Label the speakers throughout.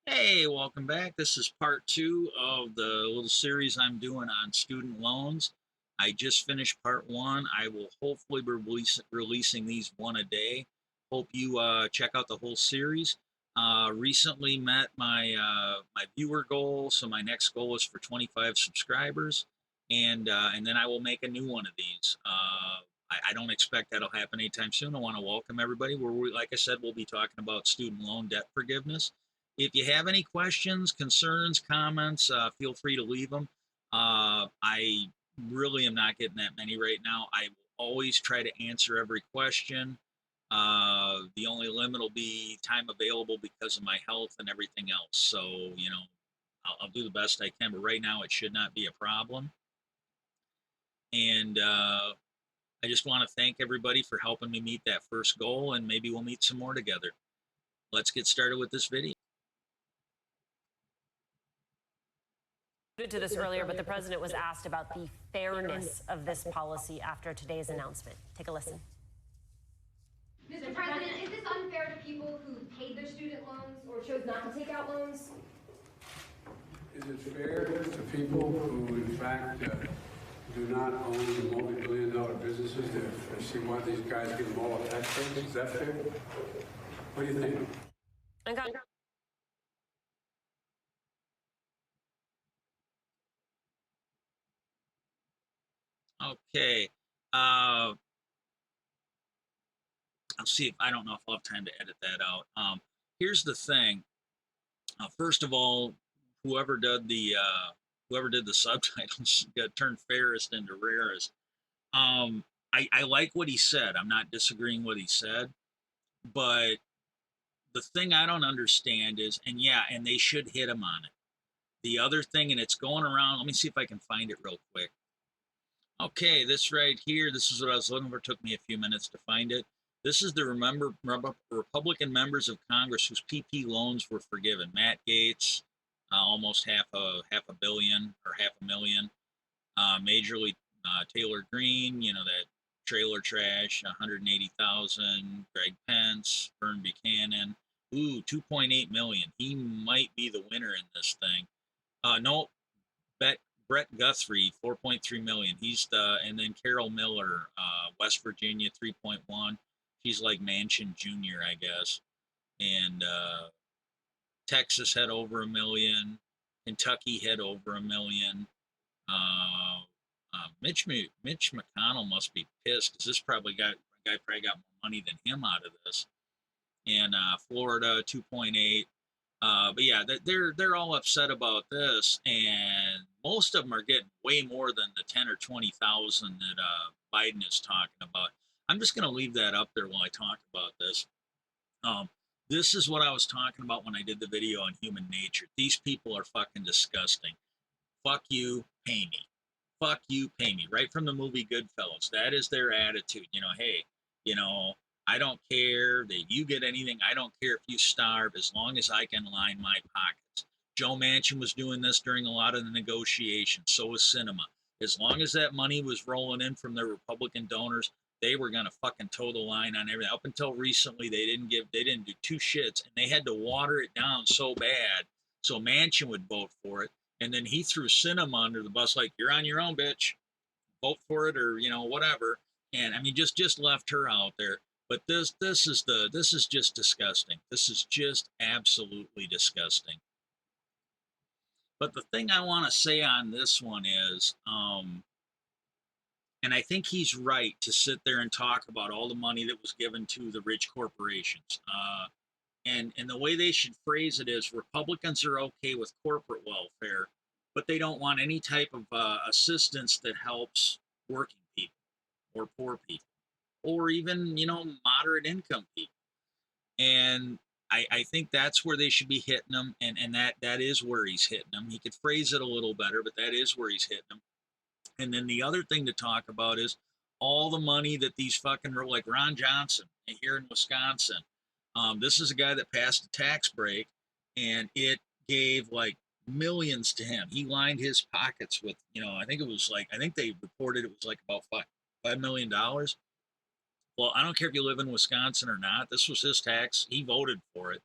Speaker 1: Hey, welcome back. This is part two of the little series I'm doing on student loans. I just finished part one. I will hopefully be releasing these one a day. Hope you check out the whole series. Recently met my viewer goal, so my next goal is for 25 subscribers, and then I will make a new one of these. I don't expect that'll happen anytime soon. I want to welcome everybody. Like I said, we'll be talking about student loan debt forgiveness. If you have any questions, concerns, comments, feel free to leave them. I really am not getting that many right now. I will always try to answer every question. The only limit will be time available because of my health and everything else. So, I'll do the best I can, but right now it should not be a problem. And I just want to thank everybody for helping me meet that first goal, and maybe we'll meet some more together. Let's get started with this video.
Speaker 2: To this earlier, but the president was asked about the fairness of this policy after today's announcement. Take a listen.
Speaker 3: Mr. President, is this unfair to people who paid their student loans or chose not to take out loans?
Speaker 4: Is it fair to people who, in fact, do not own multi-billion-dollar businesses to see why these guys get them all tax breaks? Is that fair? What do you think?
Speaker 1: Okay. I'll see if I don't know if I'll have time to edit that out. Here's the thing. First of all, whoever did the subtitles got turned fairest into rarest. I like what he said. I'm not disagreeing what he said, but the thing I don't understand is, and they should hit him on it. The other thing, and it's going around. Let me see if I can find it real quick. Okay, this right here, this is what I was looking for. It took me a few minutes to find it. This is the Republican members of Congress whose PP loans were forgiven. Matt Gaetz, almost half a billion or half a million. Major League Taylor Greene, that trailer trash, 180,000. Greg Pence, Vern Buchanan, 2.8 million. He might be the winner in this thing. No, Brett Guthrie, 4.3 million. And then Carol Miller, West Virginia, 3.1. She's like Manchin Jr., I guess. And Texas had over a million. Kentucky had over a million. Mitch McConnell must be pissed because this guy probably got more money than him out of this. And Florida, 2.8. But yeah, they're all upset about this, and most of them are getting way more than the 10 or 20,000 that Biden is talking about. I'm just going to leave that up there while I talk about this. This is what I was talking about when I did the video on human nature. These people are fucking disgusting. Fuck you, pay me. Fuck you, pay me. Right from the movie Goodfellas. That is their attitude. Hey, I don't care if you get anything. I don't care if you starve as long as I can line my pockets. Joe Manchin was doing this during a lot of the negotiations. So was Sinema. As long as that money was rolling in from their Republican donors, they were going to fucking toe the line on everything. Up until recently, they didn't do two shits, and they had to water it down so bad so Manchin would vote for it. And then he threw Sinema under the bus, like, you're on your own, bitch. Vote for it, or whatever. And I mean, just left her out there. But this is just disgusting. This is just absolutely disgusting. But the thing I want to say on this one is, and I think he's right to sit there and talk about all the money that was given to the rich corporations. And the way they should phrase it is, Republicans are okay with corporate welfare, but they don't want any type of assistance that helps working people or poor people or even moderate income people. And I think that's where they should be hitting them, and that is where he's hitting them. He could phrase it a little better, but that is where he's hitting them. And then the other thing to talk about is all the money that these fucking, like Ron Johnson here in Wisconsin. This is a guy that passed a tax break, and it gave like millions to him. He lined his pockets with, I think they reported it was like about $5 million. Well, I don't care if you live in Wisconsin or not. This was his tax. He voted for it.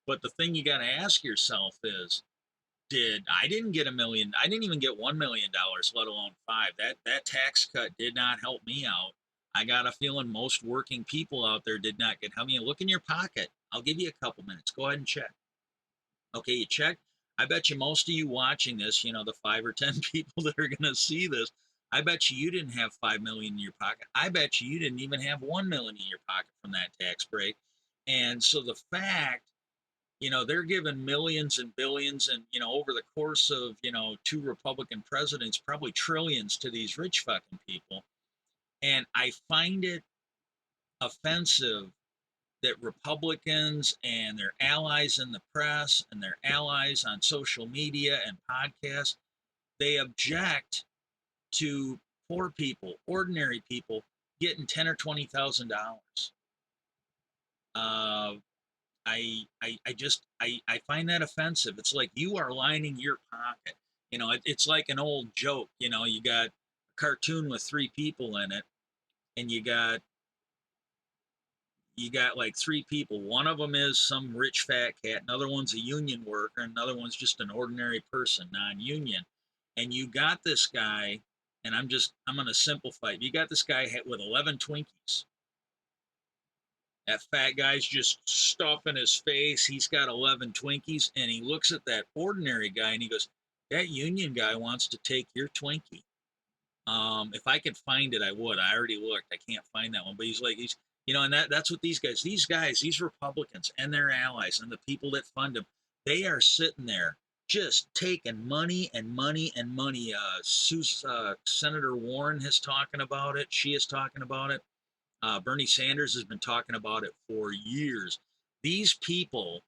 Speaker 1: But the thing you got to ask yourself is, I didn't get $1 million. I didn't even get $1 million, let alone five. That tax cut did not help me out. I got a feeling most working people out there did not get. I mean, look in your pocket. I'll give you a couple minutes. Go ahead and check. Okay, you check. I bet you most of you watching this, the 5 or 10 people that are going to see this, I bet you didn't have 5 million in your pocket. I bet you didn't even have 1 million in your pocket from that tax break. And so the fact, they're giving millions and billions and, over the course of, 2 Republican presidents, probably trillions to these rich fucking people. And I find it offensive that Republicans and their allies in the press and their allies on social media and podcasts, they object to poor people, ordinary people, getting $10,000 or $20,000. I find that offensive. It's like you are lining your pocket. It's like an old joke. You got a cartoon with 3 people in it, and you got like 3 people. One of them is some rich fat cat. Another one's a union worker. Another one's just an ordinary person, non-union. And you got this guy, and I'm going to simplify it. You got this guy with 11 Twinkies. That fat guy's just stuffing his face. He's got 11 Twinkies, and he looks at that ordinary guy, and he goes, that union guy wants to take your Twinkie. If I could find it, I would. I already looked. I can't find that one. But and that's what these guys, these Republicans and their allies and the people that fund them, they are sitting there just taking money and money and money. Senator Warren is talking about it. She is talking about it. Bernie Sanders has been talking about it for years. These people,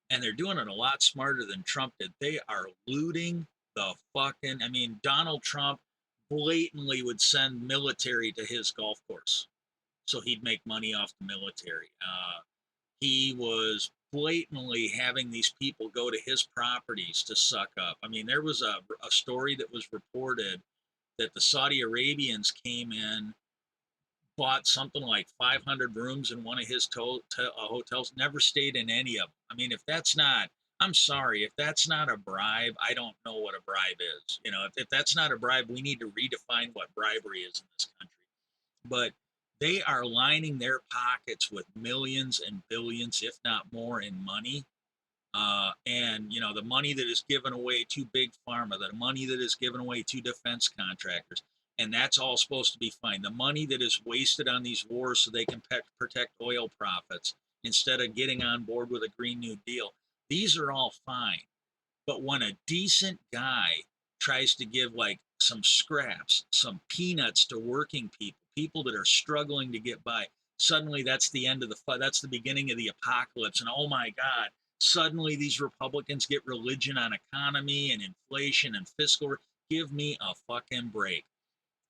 Speaker 1: and they're doing it a lot smarter than Trump did, they are looting the fucking, Donald Trump blatantly would send military to his golf course so he'd make money off the military. He was blatantly having these people go to his properties to suck up. There was a story that was reported that the Saudi Arabians came in, bought something like 500 rooms in one of his hotels, never stayed in any of them. If that's not, I'm sorry, if that's not a bribe, I don't know what a bribe is. If that's not a bribe, we need to redefine what bribery is in this country. But they are lining their pockets with millions and billions, if not more, in money. And the money that is given away to big pharma, the money that is given away to defense contractors, and that's all supposed to be fine. The money that is wasted on these wars so they can protect oil profits instead of getting on board with a Green New Deal, these are all fine. But when a decent guy tries to give like some scraps, some peanuts to working people that are struggling to get by, suddenly that's the end of that's the beginning of the apocalypse. And oh my God, suddenly these Republicans get religion on economy and inflation and fiscal. Give me a fucking break.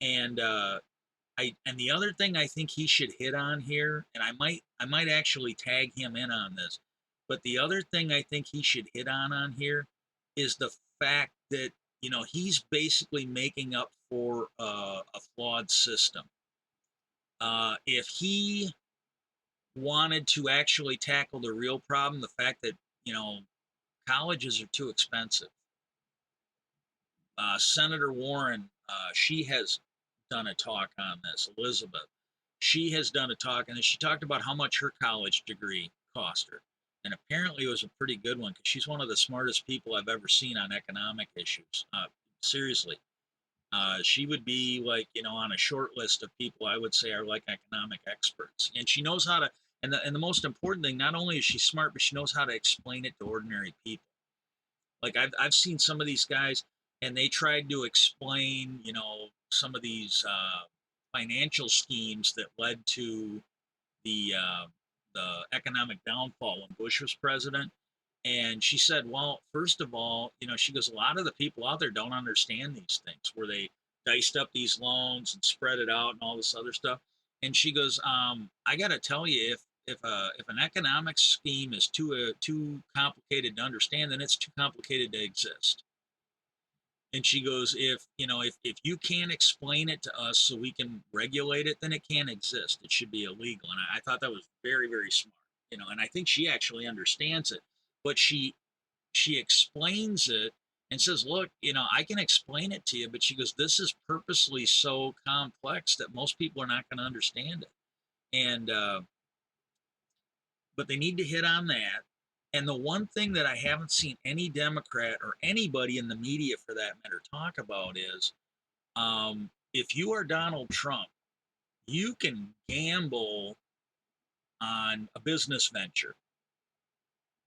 Speaker 1: And the other thing I think he should hit on here, and I might actually tag him in on this, but the other thing I think he should hit on here is the fact that he's basically making up for a flawed system. If he wanted to actually tackle the real problem, the fact that colleges are too expensive. Senator Warren, she has done a talk on this. Elizabeth, she has done a talk, and she talked about how much her college degree cost her. And apparently it was a pretty good one because she's one of the smartest people I've ever seen on economic issues. Seriously. She would be like, on a short list of people I would say are like economic experts. And she knows how to, and the most important thing, not only is she smart, but she knows how to explain it to ordinary people. Like I've seen some of these guys, and they tried to explain, some of these financial schemes that led to the economic downfall when Bush was president. And she said, well, first of all, she goes, a lot of the people out there don't understand these things where they diced up these loans and spread it out and all this other stuff. And she goes, I got to tell you, if an economic scheme is too complicated to understand, then it's too complicated to exist. And she goes, if you can't explain it to us so we can regulate it, then it can't exist. It should be illegal. And I thought that was very, very smart, and I think she actually understands it. but she explains it and says, look, I can explain it to you, but she goes, this is purposely so complex that most people are not going to understand it. And but they need to hit on that. And the one thing that I haven't seen any Democrat or anybody in the media for that matter talk about is, if you are Donald Trump, you can gamble on a business venture.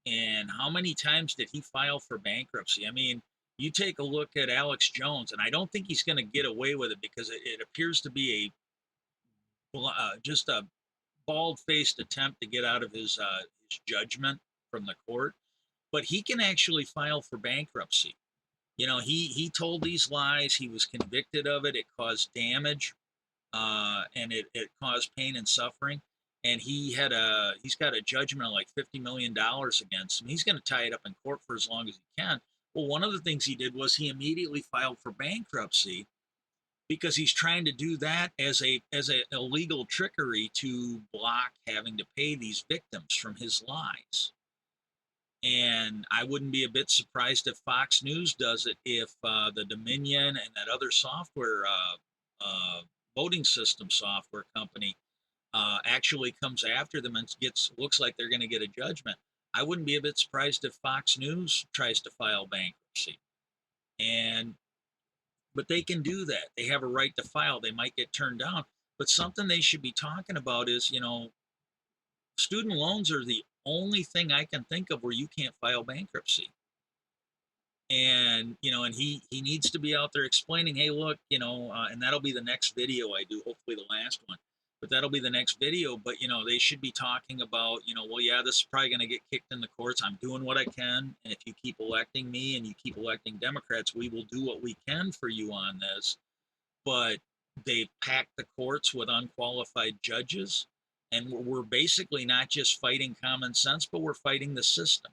Speaker 1: And how many times did he file for bankruptcy? I mean, you take a look at Alex Jones, and I don't think he's going to get away with it because it appears to be just a bald-faced attempt to get out of his judgment from the court. But he can actually file for bankruptcy. He told these lies. He was convicted of it. It caused damage, and it caused pain and suffering. And he's got a judgment of like $50 million against him. He's going to tie it up in court for as long as he can. Well, one of the things he did was he immediately filed for bankruptcy because he's trying to do that as a illegal trickery to block having to pay these victims from his lies. And I wouldn't be a bit surprised if Fox News does it, if the Dominion and that other software voting system software company actually comes after them and looks like they're going to get a judgment. I wouldn't be a bit surprised if Fox News tries to file bankruptcy. But they can do that. They have a right to file. They might get turned down. But something they should be talking about is, student loans are the only thing I can think of where you can't file bankruptcy. And and he needs to be out there explaining, hey, look, and that'll be the next video I do, hopefully the last one, but that'll be the next video. But they should be talking about, well, yeah, this is probably going to get kicked in the courts. I'm doing what I can, and if you keep electing me and you keep electing Democrats, we will do what we can for you on this. But they've packed the courts with unqualified judges, and we're basically not just fighting common sense, but we're fighting the system.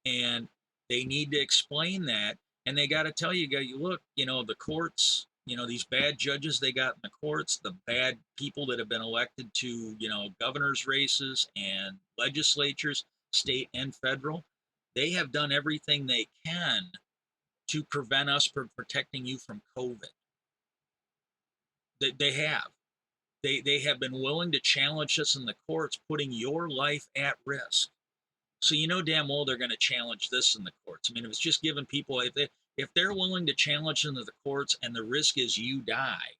Speaker 1: And they need to explain that, and they got to tell you, look, the courts, these bad judges they got in the courts, the bad people that have been elected to, governors' races and legislatures, state and federal, they have done everything they can to prevent us from protecting you from COVID. They have. They have been willing to challenge us in the courts, putting your life at risk. So damn well they're going to challenge this in the courts. I mean, if it's just giving people, if they're willing to challenge into the courts and the risk is you die,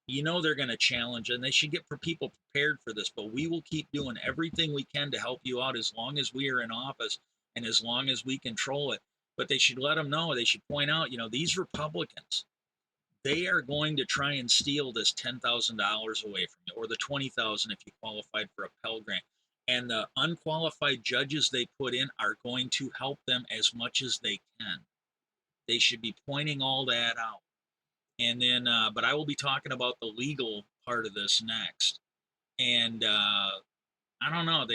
Speaker 1: they're going to challenge, and they should get people prepared for this. But we will keep doing everything we can to help you out as long as we are in office and as long as we control it. But they should let them know, they should point out, these Republicans, they are going to try and steal this $10,000 away from you, or the $20,000 if you qualified for a Pell Grant. And the unqualified judges they put in are going to help them as much as they can. They should be pointing all that out. And then, but I will be talking about the legal part of this next. And I don't know,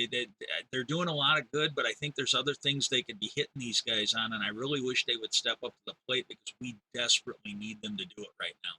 Speaker 1: they're doing a lot of good, but I think there's other things they could be hitting these guys on. And I really wish they would step up to the plate because we desperately need them to do it right now.